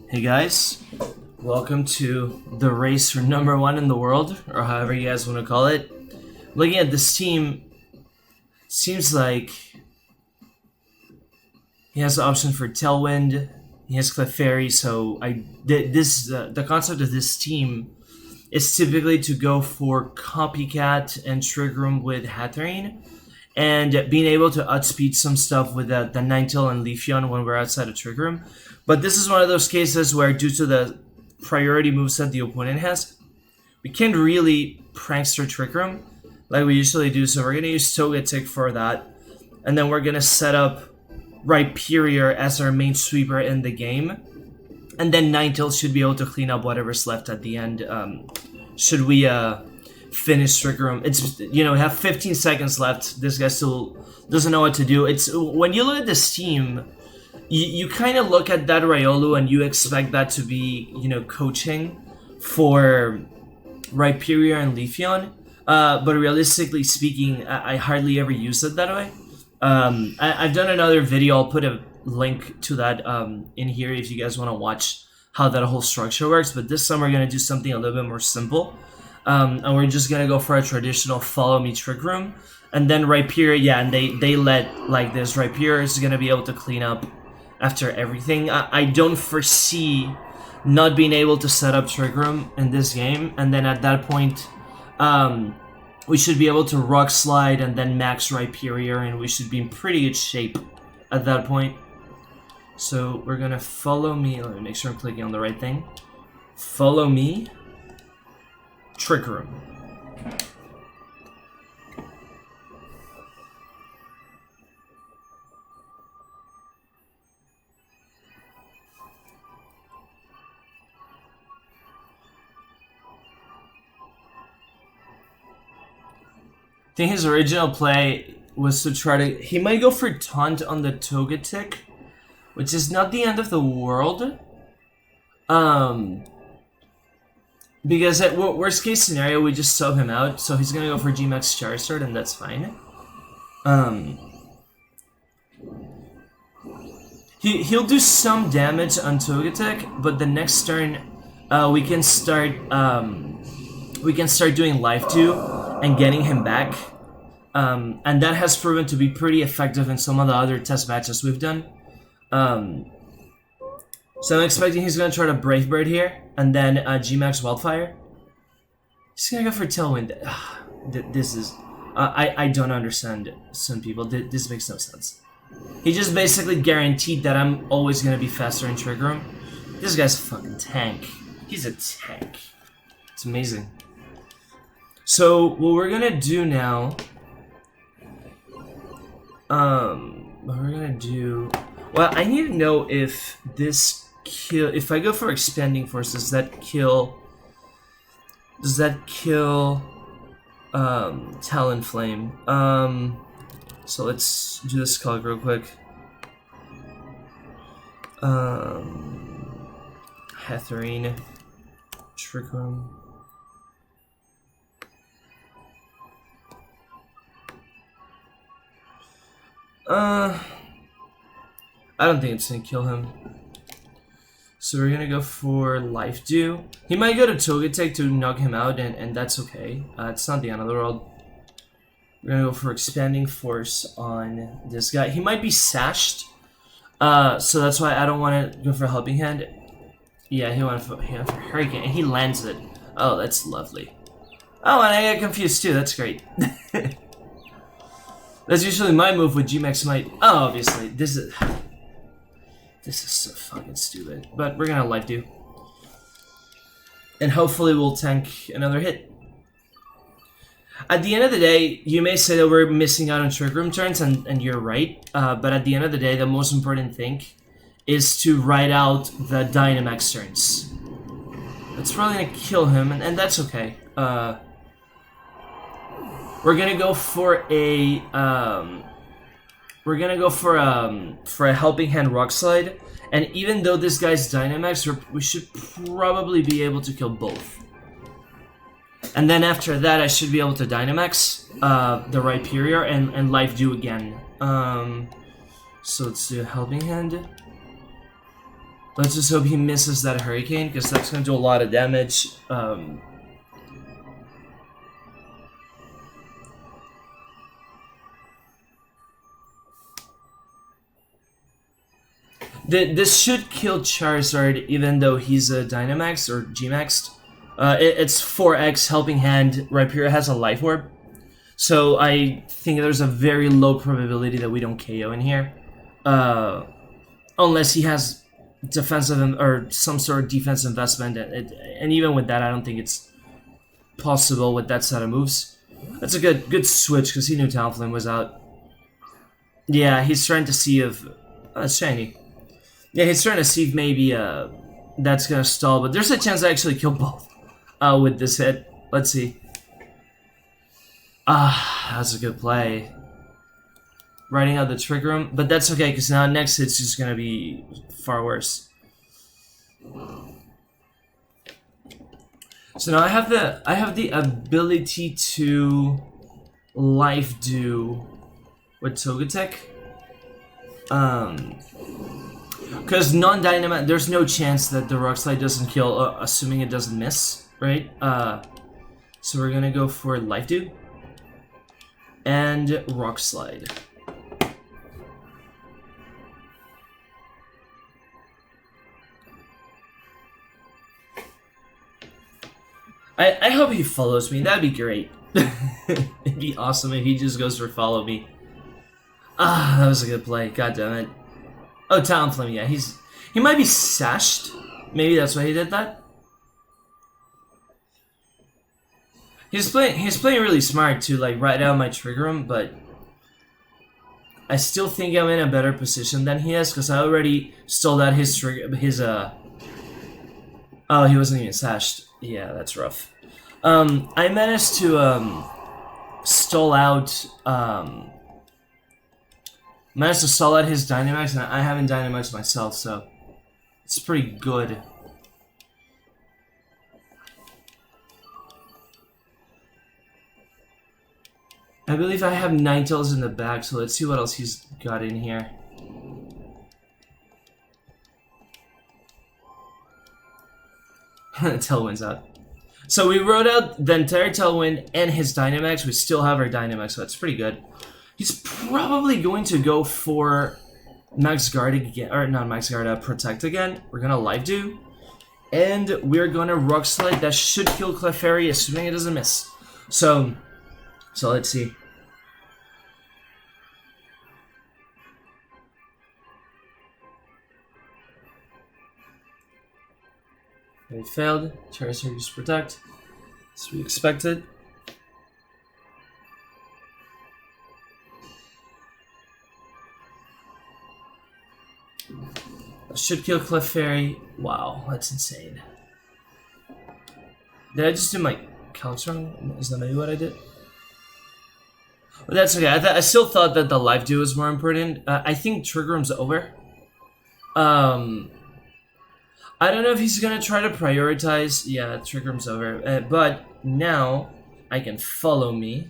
Hey guys, welcome to the race for #1 in the world, or however you guys want to call it. Looking at this team, seems like he has the option for Tailwind, he has Clefairy, so the concept of this team is typically to go for Copycat and Trick Room with Hatterene, and being able to outspeed some stuff with the Ninetale and Leafeon when we're outside of Trick Room. But this is one of those cases where, due to the priority moveset the opponent has, we can't really prankster Trick Room like we usually do, so we're going to use Togetic for that, and then we're going to set up Rhyperior as our main sweeper in the game, and then Ninetales should be able to clean up whatever's left at the end, should we finish Trick Room. It's, we have 15 seconds left. This guy still doesn't know what to do. It's when you look at this team, you kind of look at that Riolu and you expect that to be, coaching for Rhyperior and Leafeon. But realistically speaking, I hardly ever use it that way. I've done another video. I'll put a link to that in here if you guys want to watch how that whole structure works. But this time we're going to do something a little bit more simple. And we're just going to go for a traditional follow me Trick Room. And then Rhyperior, yeah, and they let like this. Rhyperior is going to be able to clean up after everything. I don't foresee not being able to set up Trick Room in this game, and then at that point we should be able to Rock Slide and then max Rhyperior, and we should be in pretty good shape at that point. So we're gonna follow me. Let me make sure I'm clicking on the right thing. Follow me Trick Room. I think his original play was to try to... He might go for Taunt on the Togetic, which is not the end of the world. Because at worst case scenario, we just sub him out, so he's gonna go for G-Max Charizard, and that's fine. He'll do some damage on Togetic, but the next turn, we can start doing Life Dew and getting him back, and that has proven to be pretty effective in some of the other test matches we've done. So I'm expecting he's going to try to Brave Bird here, and then G-Max Wildfire. He's going to go for Tailwind. This is... I don't understand some people. This makes no sense. He just basically guaranteed that I'm always going to be faster in Trick Room. This guy's a fucking tank. He's a tank. It's amazing. So what we're gonna do now, what we're gonna do, well, I need to know if this kill, if I go for Expanding Force, does that kill Talonflame? So let's do this calc real quick. Hatterene, Trick Room. I don't think it's gonna kill him. So we're gonna go for Life Dew. He might go to Togetic to knock him out, and that's okay. It's not the end of the world. We're gonna go for Expanding Force on this guy. He might be sashed, so that's why I don't want to go for Helping Hand. Yeah, he went for Hurricane, and he lands it. Oh, that's lovely. Oh, and I got confused too. That's great. That's usually my move with G-Max Might. Oh, obviously, this is so fucking stupid. But we're gonna Life Dew, and hopefully we'll tank another hit. At the end of the day, you may say that we're missing out on Trick Room turns, and you're right. But at the end of the day, the most important thing is to ride out the Dynamax turns. That's probably gonna kill him, and that's okay. We're gonna go for a Helping Hand Rock Slide, and even though this guy's Dynamax, we should probably be able to kill both. And then after that, I should be able to Dynamax the Rhyperior and Life Dew again. So let's do a Helping Hand. Let's just hope he misses that hurricane, because that's going to do a lot of damage. This should kill Charizard, even though he's a Dynamax or G-Maxed. It's 4x Helping Hand. Rhyperior has a Life Orb. So I think there's a very low probability that we don't KO in here. Unless he has defensive or some sort of defense investment. And even with that, I don't think it's possible with that set of moves. That's a good switch, because he knew Talonflame was out. Yeah, he's trying to see if... Oh, it's shiny. Yeah, he's trying to see if maybe that's gonna stall, but there's a chance I actually kill both with this hit. Let's see. That's a good play. Writing out the Trick Room, but that's okay, because now next hit's just gonna be far worse. So now I have the ability to Life Do with Togetic. Because non-dynamite, there's no chance that the Rock Slide doesn't kill, assuming it doesn't miss, right? So we're gonna go for Life Do and Rock Slide. I hope he follows me. That'd be great. It'd be awesome if he just goes for follow me. That was a good play. God damn it. Oh, Talonflame, yeah, he might be sashed. Maybe that's why he did that. He's playing really smart to like write out my Trigger Room, but I still think I'm in a better position than he is, because I already stole out his oh, he wasn't even sashed. Yeah, that's rough. I managed to stall out his Dynamax, and I haven't Dynamaxed myself, so it's pretty good. I believe I have Ninetales in the bag, so let's see what else he's got in here. Tailwind's out. So we wrote out the entire Tailwind and his Dynamax. We still have our Dynamax, so that's pretty good. He's probably going to go for Max Guard again, or not Max Guard, Protect again. We're gonna Life Do, and we're gonna Rock Slide. That should kill Clefairy, assuming it doesn't miss. So let's see. It failed. Charizard used Protect, as we expected. That should kill Clefairy. Wow, that's insane. Did I just do my counts wrong? Is that maybe what I did? But that's okay. I still thought that the Life Do was more important. I think Trigger Room's over. I don't know if he's gonna try to prioritize. Yeah, Trigger Room's over. But now I can follow me,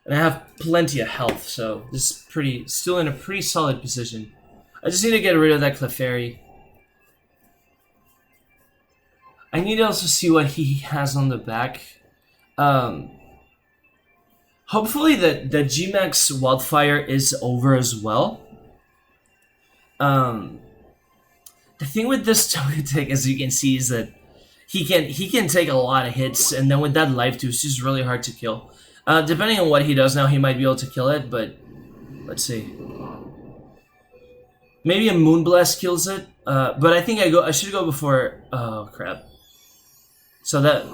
and I have plenty of health, so this is still in a pretty solid position. I just need to get rid of that Clefairy. I need to also see what he has on the back. Hopefully the G-Max Wildfire is over as well. The thing with this Togetic, as you can see, is that he can take a lot of hits, and then with that Life Do, it's just really hard to kill. Depending on what he does now, he might be able to kill it, but let's see. Maybe a Moonblast kills it, but I think I should go before. Oh crap! So that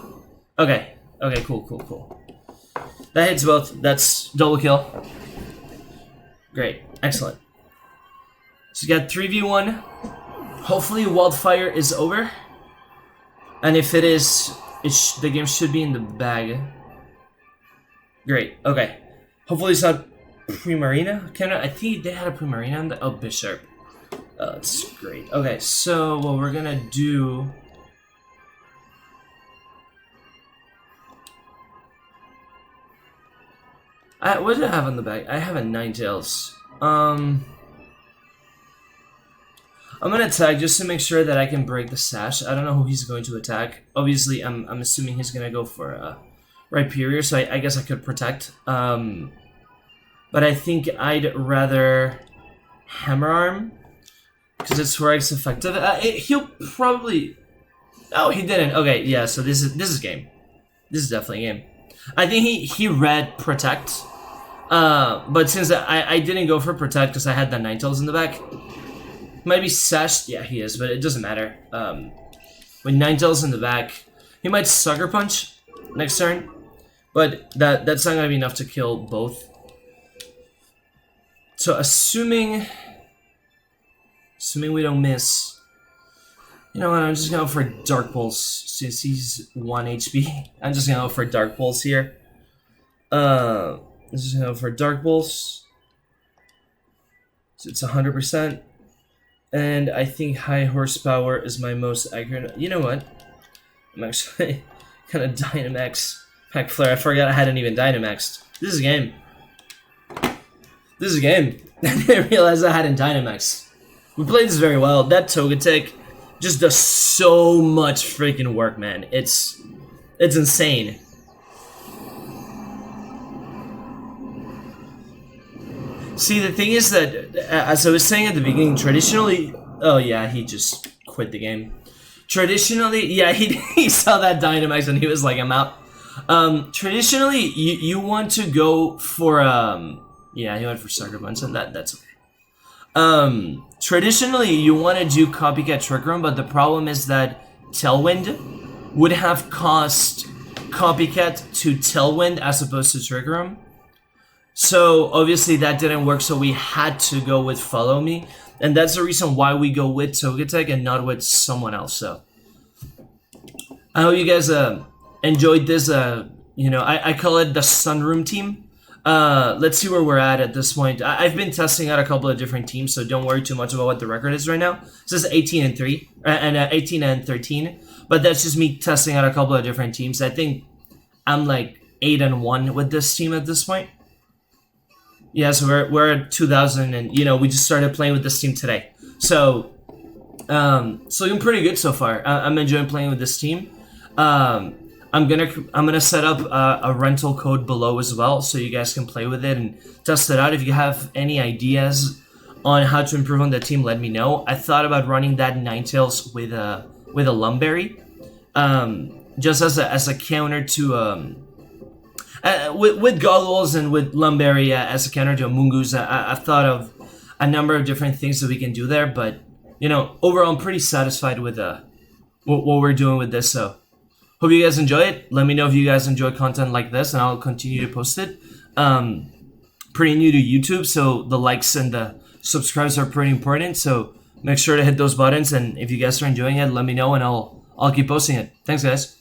okay, cool. That hits both. That's double kill. Great, excellent. So you got 3v1. Hopefully Wildfire is over, and if it is, the game should be in the bag. Great. Okay. Hopefully it's not Primarina. I think they had a Primarina on the... Oh, Bisharp. That's great. Okay, so what we're gonna do... what did I have on the bag? I have a Ninetales. I'm gonna attack just to make sure that I can break the sash. I don't know who he's going to attack. Obviously, I'm assuming he's gonna go for Rhyperior, so I guess I could protect. But I think I'd rather Hammer Arm because it's where it's effective. He'll probably. Oh, he didn't. Okay, yeah. So this is game. This is definitely game. I think he read Protect. But since I didn't go for Protect because I had the ninetales in the back. Might be Sash. Yeah, he is, but it doesn't matter. With ninetales in the back, he might Sucker Punch next turn, but that's not gonna be enough to kill both. So assuming we don't miss, you know what? I'm just gonna go for Dark Pulse since he's 1 HP. I'm just gonna go for Dark Pulse here. I'm just gonna go for Dark Pulse. So it's 100%. And I think high horsepower is my most accurate. You know what? I'm actually gonna Dynamax Pack Flare. I forgot I hadn't even Dynamaxed. This is a game. This is a game. I didn't realize I hadn't Dynamaxed. We played this very well. That Togetic just does so much freaking work, man. It's insane. See, the thing is that, as I was saying at the beginning, traditionally... Oh, yeah, he just quit the game. Traditionally, yeah, he saw that Dynamax and he was like, I'm out. Traditionally, you want to go for... yeah, he went for Sucker Punch, and that's okay. Traditionally, you want to do Copycat Trick Room, but the problem is that Tailwind would have cost Copycat to Tailwind as opposed to Trick Room. So obviously that didn't work, so we had to go with Follow Me, and that's the reason why we go with Togetic and not with someone else. So I hope you guys enjoyed this. You know, I call it the Sunroom team. Let's see where we're at this point. I've been testing out a couple of different teams, so don't worry too much about what the record is right now. It says 18-3 and 18-13, but that's just me testing out a couple of different teams. I think I'm like 8-1 with this team at this point. Yeah, so we're at 2000, and you know we just started playing with this team today. So, looking pretty good so far. I'm enjoying playing with this team. I'm gonna set up a rental code below as well, so you guys can play with it and test it out. If you have any ideas on how to improve on the team, let me know. I thought about running that ninetales with a Lumberry, just as a counter to with Goggles and with Lumberry as a counter to a Mungoose. I've thought of a number of different things that we can do there, but you know, overall, I'm pretty satisfied with what we're doing with this. So, hope you guys enjoy it. Let me know if you guys enjoy content like this, and I'll continue to post it. Pretty new to YouTube, so the likes and the subscribes are pretty important. So make sure to hit those buttons, and if you guys are enjoying it, let me know, and I'll keep posting it. Thanks, guys.